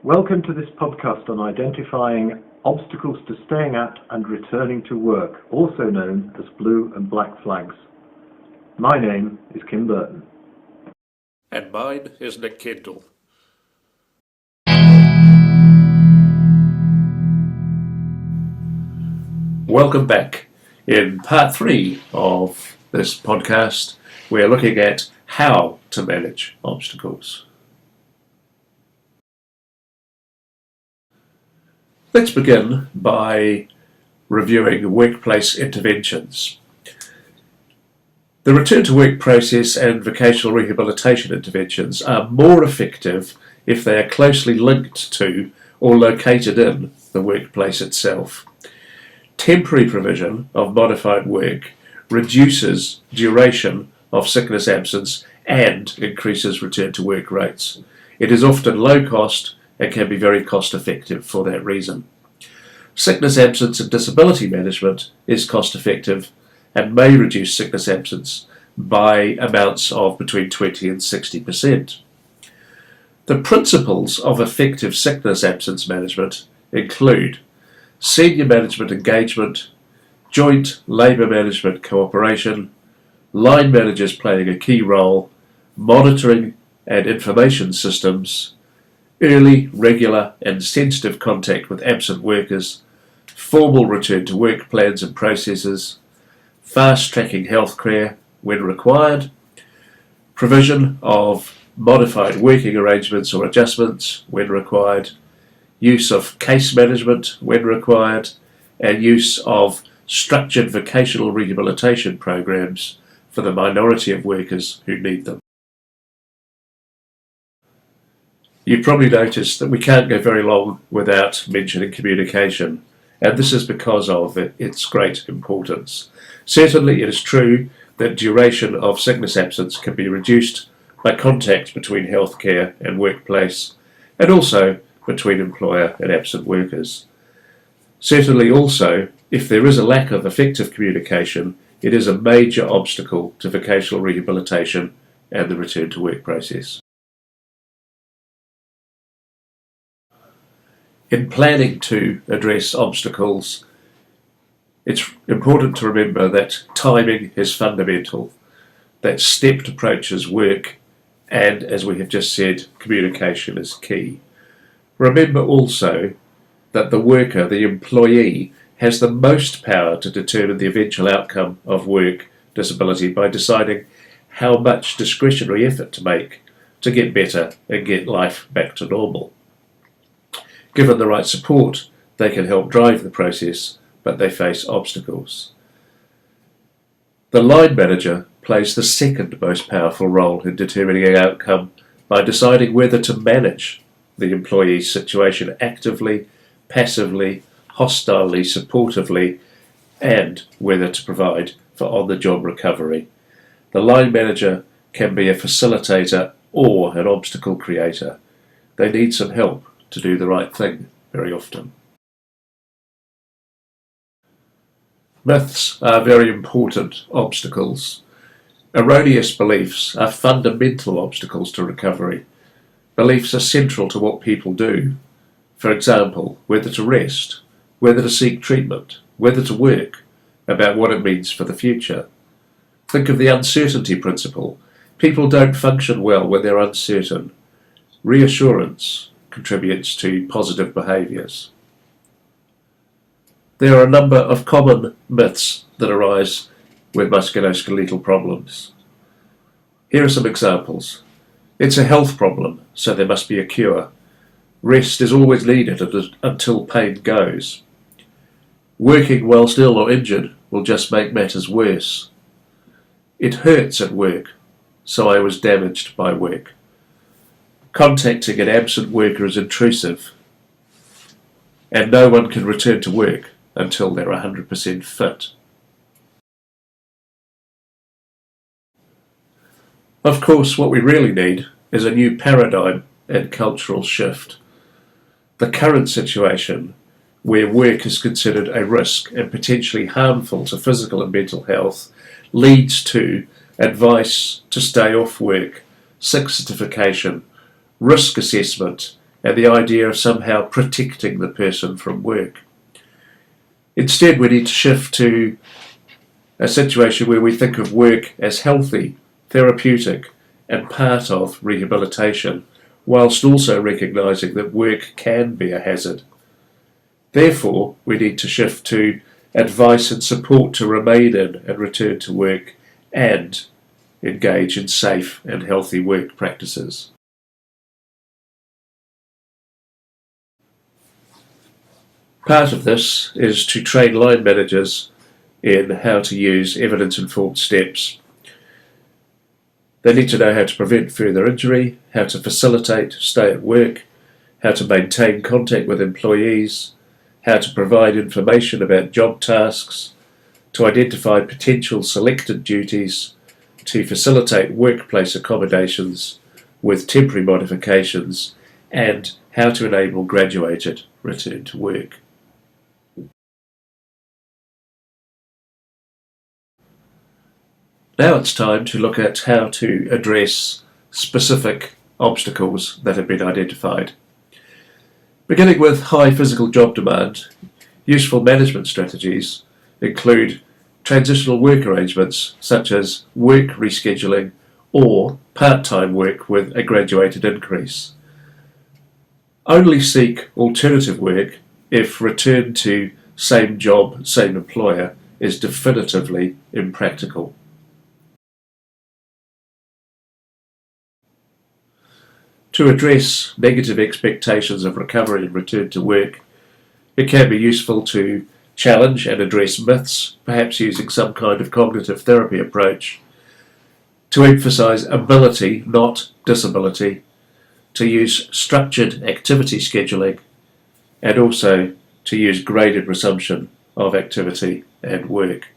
Welcome to this podcast on identifying obstacles to staying at and returning to work, also known as blue and black flags. My name is Burton. And mine is Kendall. Welcome back. In part 3 of this podcast, we're looking at how to manage obstacles. Let's begin by reviewing workplace interventions. The return to work process and vocational rehabilitation interventions are more effective if they are closely linked to or located in the workplace itself. Temporary provision of modified work reduces duration of sickness absence and increases return to work rates. It is often low cost and can be very cost effective for that reason. Sickness absence and disability management is cost effective and may reduce sickness absence by amounts of between 20 and 60%. The principles of effective sickness absence management include senior management engagement, joint labour management cooperation, line managers playing a key role, monitoring and information systems, early, regular and sensitive contact with absent workers, formal return to work plans and processes, fast-tracking healthcare when required, provision of modified working arrangements or adjustments when required, use of case management when required, and use of structured vocational rehabilitation programs for the minority of workers who need them. You've probably noticed that we can't go very long without mentioning communication, and this is because of its great importance. Certainly it is true that duration of sickness absence can be reduced by contact between healthcare and workplace, and also between employer and absent workers. Certainly also, if there is a lack of effective communication, it is a major obstacle to vocational rehabilitation and the return to work process. In planning to address obstacles, it's important to remember that timing is fundamental, that stepped approaches work, and as we have just said, communication is key. Remember also that the worker, the employee, has the most power to determine the eventual outcome of work disability by deciding how much discretionary effort to make to get better and get life back to normal. Given the right support, they can help drive the process, but they face obstacles. The line manager plays the second most powerful role in determining an outcome by deciding whether to manage the employee's situation actively, passively, hostilely, supportively, and whether to provide for on-the-job recovery. The line manager can be a facilitator or an obstacle creator. They need some help to do the right thing very often. Myths are very important obstacles. Erroneous beliefs are fundamental obstacles to recovery. Beliefs are central to what people do. For example, whether to rest, whether to seek treatment, whether to work, about what it means for the future. Think of the uncertainty principle. People don't function well when they're uncertain. Reassurance contributes to positive behaviours. There are a number of common myths that arise with musculoskeletal problems. Here are some examples. It's a health problem, so there must be a cure. Rest is always needed until pain goes. Working whilst ill or injured will just make matters worse. It hurts at work, so I was damaged by work. Contacting an absent worker is intrusive, and no one can return to work until they're 100% fit. Of course, what we really need is a new paradigm and cultural shift. The current situation, where work is considered a risk and potentially harmful to physical and mental health, leads to advice to stay off work, sick certification, risk assessment, and the idea of somehow protecting the person from work. Instead, we need to shift to a situation where we think of work as healthy, therapeutic, and part of rehabilitation, whilst also recognising that work can be a hazard. Therefore, we need to shift to advice and support to remain in and return to work and engage in safe and healthy work practices. Part of this is to train line managers in how to use evidence-informed steps. They need to know how to prevent further injury, how to facilitate stay at work, how to maintain contact with employees, how to provide information about job tasks, to identify potential selected duties, to facilitate workplace accommodations with temporary modifications, and how to enable graduated return to work. Now it's time to look at how to address specific obstacles that have been identified. Beginning with high physical job demand, useful management strategies include transitional work arrangements such as work rescheduling or part-time work with a graduated increase. Only seek alternative work if return to same job, same employer is definitively impractical. To address negative expectations of recovery and return to work, it can be useful to challenge and address myths, perhaps using some kind of cognitive therapy approach, to emphasise ability, not disability, to use structured activity scheduling, and also to use graded resumption of activity and work.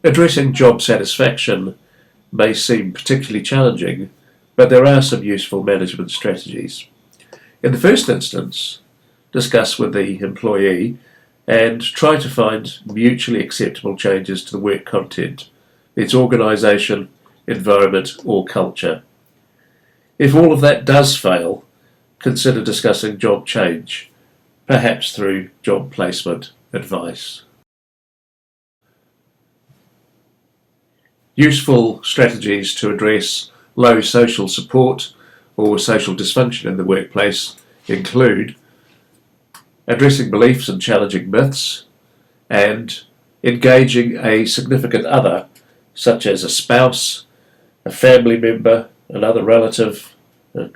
Addressing job satisfaction may seem particularly challenging, but there are some useful management strategies. In the first instance, discuss with the employee and try to find mutually acceptable changes to the work content, its organisation, environment or culture. If all of that does fail, consider discussing job change, perhaps through job placement advice. Useful strategies to address low social support or social dysfunction in the workplace include addressing beliefs and challenging myths, and engaging a significant other, such as a spouse, a family member, another relative,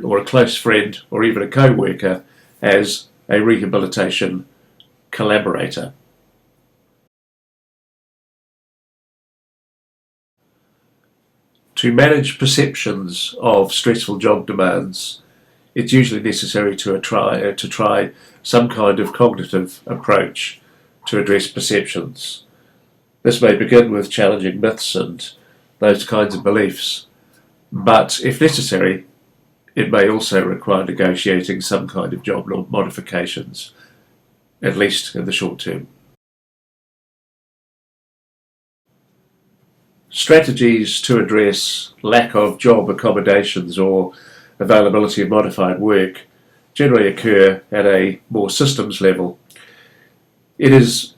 or a close friend, or even a co-worker, as a rehabilitation collaborator. To manage perceptions of stressful job demands, it's usually necessary to try some kind of cognitive approach to address perceptions. This may begin with challenging myths and those kinds of beliefs, but if necessary, it may also require negotiating some kind of job modifications, at least in the short term. Strategies to address lack of job accommodations or availability of modified work generally occur at a more systems level. It is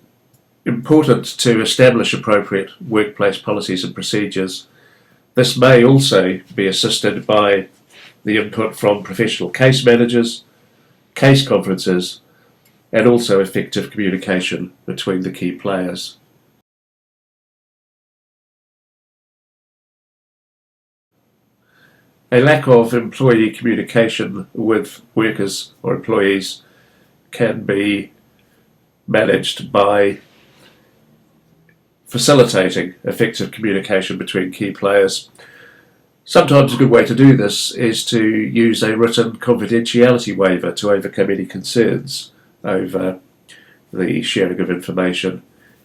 important to establish appropriate workplace policies and procedures. This may also be assisted by the input from professional case managers, case conferences, and also effective communication between the key players. A lack of employee communication with workers or employees can be managed by facilitating effective communication between key players. Sometimes a good way to do this is to use a written confidentiality waiver to overcome any concerns over the sharing of information.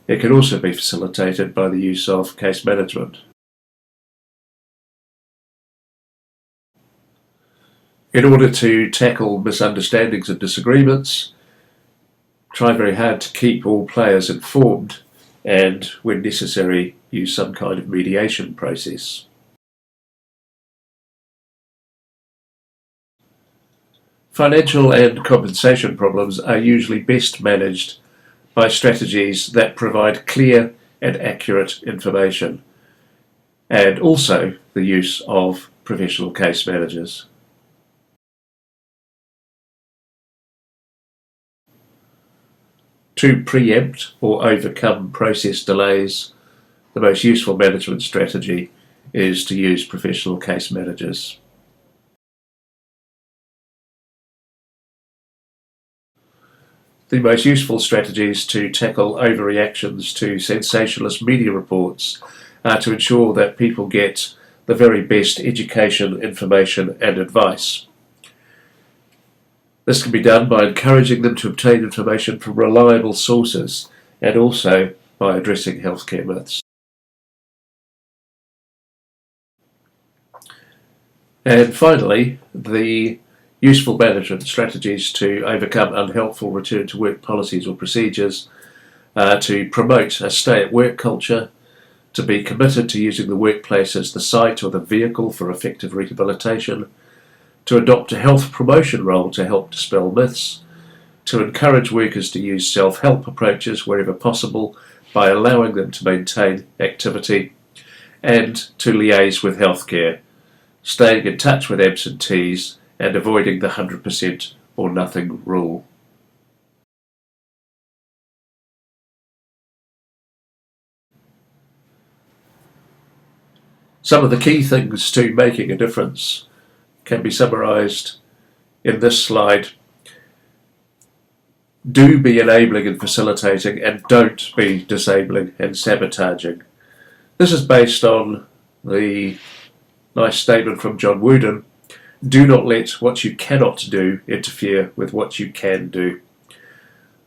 It can also be facilitated by the use of case management. In order to tackle misunderstandings and disagreements, try very hard to keep all players informed and, when necessary, use some kind of mediation process. Financial and compensation problems are usually best managed by strategies that provide clear and accurate information, and also the use of professional case managers. To preempt or overcome process delays, the most useful management strategy is to use professional case managers. The most useful strategies to tackle overreactions to sensationalist media reports are to ensure that people get the very best education, information and advice. This can be done by encouraging them to obtain information from reliable sources and also by addressing healthcare myths. And finally, the useful management strategies to overcome unhelpful return to work policies or procedures are to promote a stay at work culture, to be committed to using the workplace as the site or the vehicle for effective rehabilitation, to adopt a health promotion role to help dispel myths, to encourage workers to use self-help approaches wherever possible by allowing them to maintain activity, and to liaise with healthcare, staying in touch with absentees and avoiding the 100% or nothing rule. Some of the key things to making a difference can be summarised in this slide. Do be enabling and facilitating, and don't be disabling and sabotaging. This is based on the nice statement from John Wooden: do not let what you cannot do interfere with what you can do.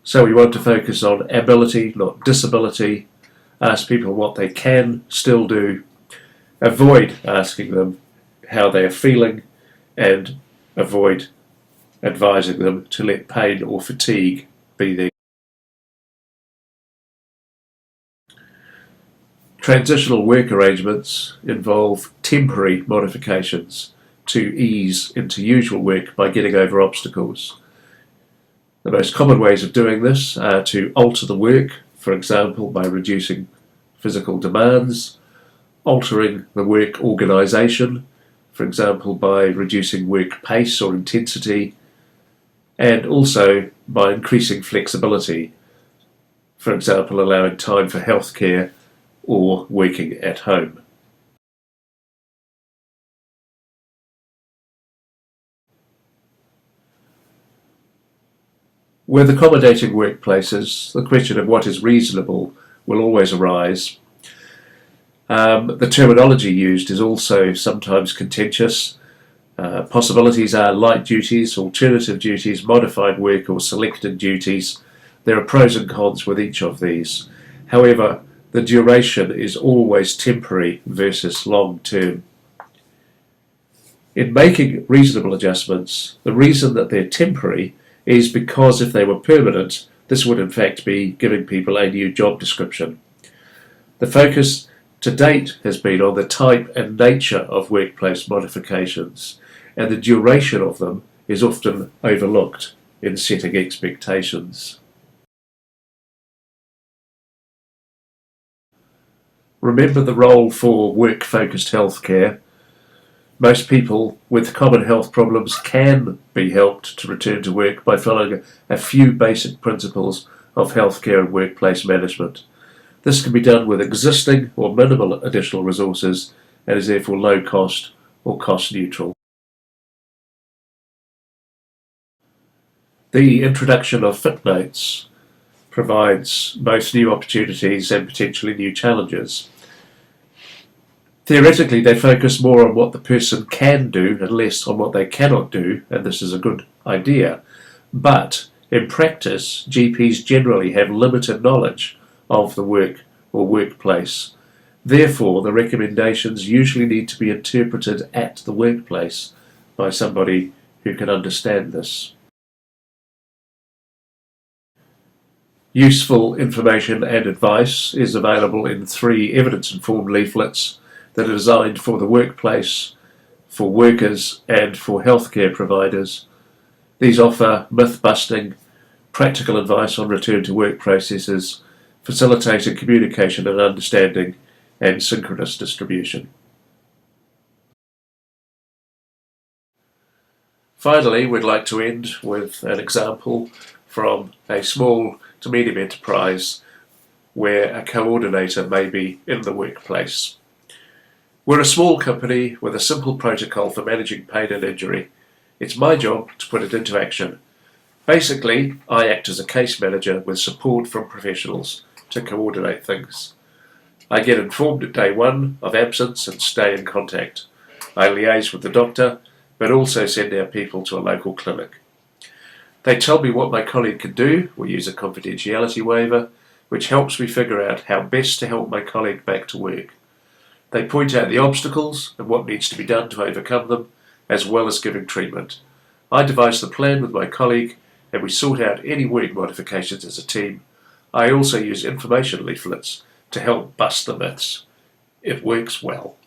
So we want to focus on ability, not disability. Ask people what they can still do. Avoid asking them how they are feeling, and avoid advising them to let pain or fatigue be there. Transitional work arrangements involve temporary modifications to ease into usual work by getting over obstacles. The most common ways of doing this are to alter the work, for example by reducing physical demands, altering the work organisation, for example by reducing work pace or intensity, and also by increasing flexibility, for example allowing time for healthcare or working at home. With accommodating workplaces, the question of what is reasonable will always arise. The terminology used is also sometimes contentious. Possibilities are light duties, alternative duties, modified work or selected duties. There are pros and cons with each of these. However, the duration is always temporary versus long term. In making reasonable adjustments, the reason that they're temporary is because if they were permanent, this would in fact be giving people a new job description. The focus to date has been on the type and nature of workplace modifications, and the duration of them is often overlooked in setting expectations. Remember the role for work-focused healthcare. Most people with common health problems can be helped to return to work by following a few basic principles of healthcare and workplace management. This can be done with existing or minimal additional resources and is therefore low cost or cost neutral. The introduction of fit notes provides both new opportunities and potentially new challenges. Theoretically, they focus more on what the person can do and less on what they cannot do, and this is a good idea. But in practice, GPs generally have limited knowledge of the work or workplace. Therefore, the recommendations usually need to be interpreted at the workplace by somebody who can understand this. Useful information and advice is available in 3 evidence-informed leaflets that are designed for the workplace, for workers and for healthcare providers. These offer myth-busting, practical advice on return to work processes, facilitating communication and understanding, and synchronous distribution. Finally, we'd like to end with an example from a small to medium enterprise where a coordinator may be in the workplace. We're a small company with a simple protocol for managing pain and injury. It's my job to put it into action. Basically, I act as a case manager with support from professionals to coordinate things. I get informed at day one of absence and stay in contact. I liaise with the doctor, but also send our people to a local clinic. They tell me what my colleague can do. We use a confidentiality waiver, which helps me figure out how best to help my colleague back to work. They point out the obstacles and what needs to be done to overcome them, as well as giving treatment. I devise the plan with my colleague, and we sort out any work modifications as a team. I also use information leaflets to help bust the myths. It works well.